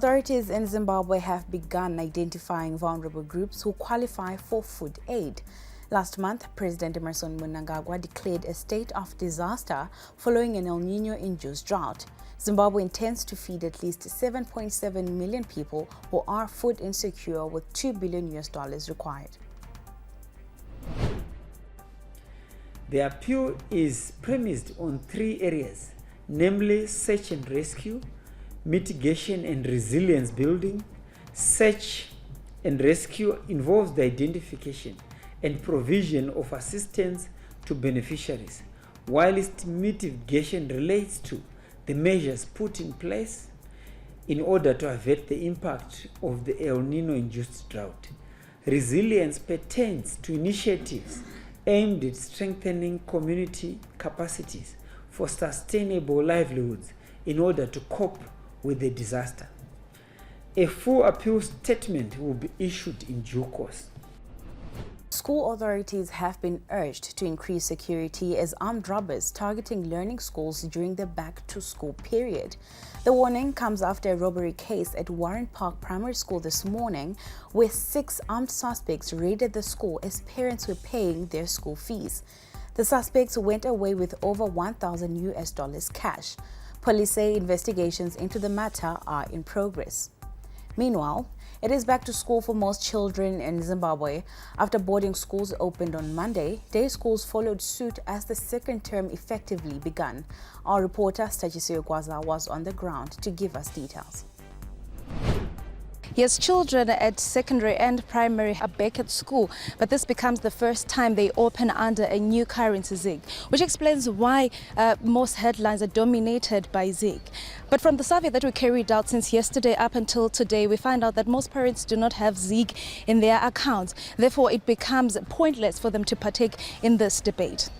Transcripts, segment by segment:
Authorities in Zimbabwe have begun identifying vulnerable groups who qualify for food aid. Last month, President Emmerson Mnangagwa declared a state of disaster following an El Niño-induced drought. Zimbabwe intends to feed at least 7.7 million people who are food insecure, with $2 billion required. The appeal is premised on three areas, namely search and rescue, mitigation and resilience building. Search and rescue involves the identification and provision of assistance to beneficiaries, whilst mitigation relates to the measures put in place in order to avert the impact of the El Niño-induced drought. Resilience pertains to initiatives aimed at strengthening community capacities for sustainable livelihoods in order to cope with the disaster. A full appeal statement will be issued in due course. School authorities have been urged to increase security as armed robbers targeting learning schools during the back-to-school period. The warning comes after a robbery case at Warren Park Primary School this morning, where 6 armed suspects raided the school as parents were paying their school fees. The suspects went away with over $1,000 cash. Police say investigations into the matter are in progress. Meanwhile, it is back to school for most children in Zimbabwe. After boarding schools opened on Monday, day schools followed suit as the second term effectively began. Our reporter Stachisiyo Gwaza was on the ground to give us details. Yes, children at secondary and primary are back at school, but this becomes the first time they open under a new currency ZiG, which explains why most headlines are dominated by ZiG. But from the survey that we carried out since yesterday up until today, we find out that most parents do not have ZiG in their accounts. Therefore, it becomes pointless for them to partake in this debate.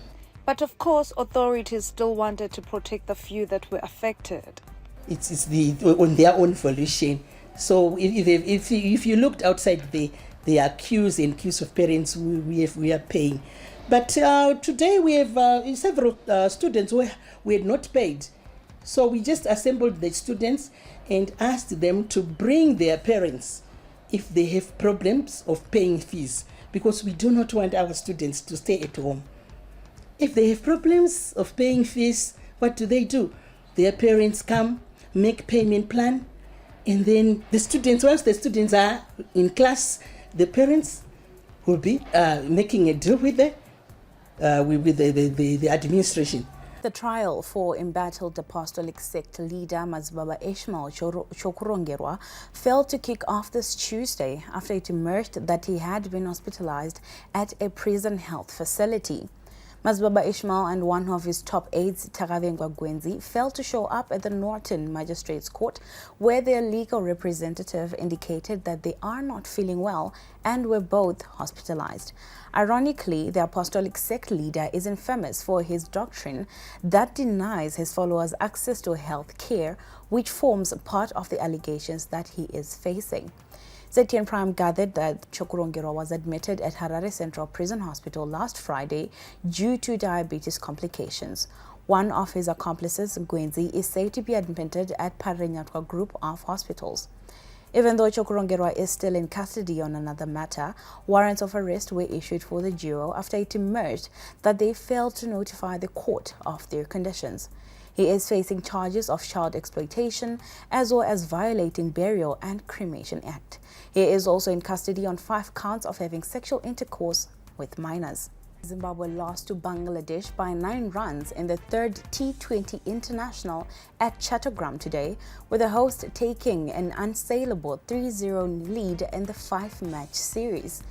But of course, authorities still wanted to protect the few that were affected. It's on their own volition. So if you looked outside, there are queues and queues of parents we are paying. But today we have several students who had not paid. So we just assembled the students and asked them to bring their parents if they have problems of paying fees, because we do not want our students to stay at home. If they have problems of paying fees, what do? Their parents come, make payment plan, and then the students, once the students are in class, the parents will be making a deal with the administration. The trial for embattled apostolic sect leader Mazbaba Ishmael Chokurongerwa failed to kick off this Tuesday after it emerged that he had been hospitalized at a prison health facility. Mazbaba Ishmael and one of his top aides, Takavengwa Gwenzi, failed to show up at the Norton Magistrates Court, where their legal representative indicated that they are not feeling well and were both hospitalized. Ironically, the apostolic sect leader is infamous for his doctrine that denies his followers access to health care, which forms part of the allegations that he is facing. ZTN Prime gathered that Chokurongerwa was admitted at Harare Central Prison Hospital last Friday due to diabetes complications. One of his accomplices, Gwenzi, is said to be admitted at Parenyatwa Group of Hospitals. Even though Chokurongerwa is still in custody on another matter, warrants of arrest were issued for the duo after it emerged that they failed to notify the court of their conditions. He is facing charges of child exploitation as well as violating Burial and Cremation Act. He is also in custody on 5 counts of having sexual intercourse with minors. Zimbabwe lost to Bangladesh by 9 runs in the 3rd T20 International at Chattogram today, with the host taking an unassailable 3-0 lead in the 5-match series.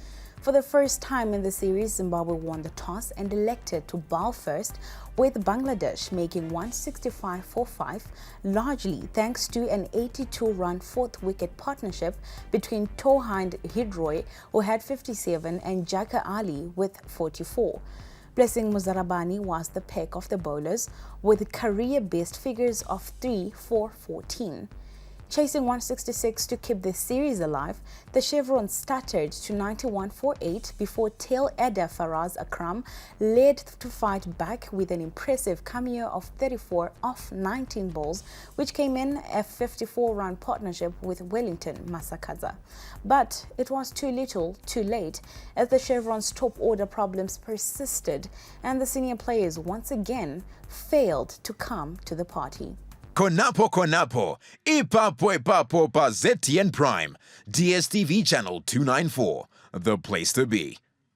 For the first time in the series, Zimbabwe won the toss and elected to bowl first, with Bangladesh making 165 for 5, largely thanks to an 82-run 4th-wicket partnership between Tohind Hidroy, who had 57, and Jaka Ali with 44. Blessing Muzarabani was the pick of the bowlers, with career-best figures of 3 for 14. Chasing 166 to keep the series alive, the Chevrons stuttered to 91.48 before tail adder Faraz Akram led to fight back with an impressive cameo of 34 off 19 balls, which came in a 54-run partnership with Wellington Masakaza. But it was too little, too late, as the Chevrons' top-order problems persisted and the senior players once again failed to come to the party. Konapo Konapo, Ipapo Ipapo pa ZTN Prime, DSTV channel 294, the place to be.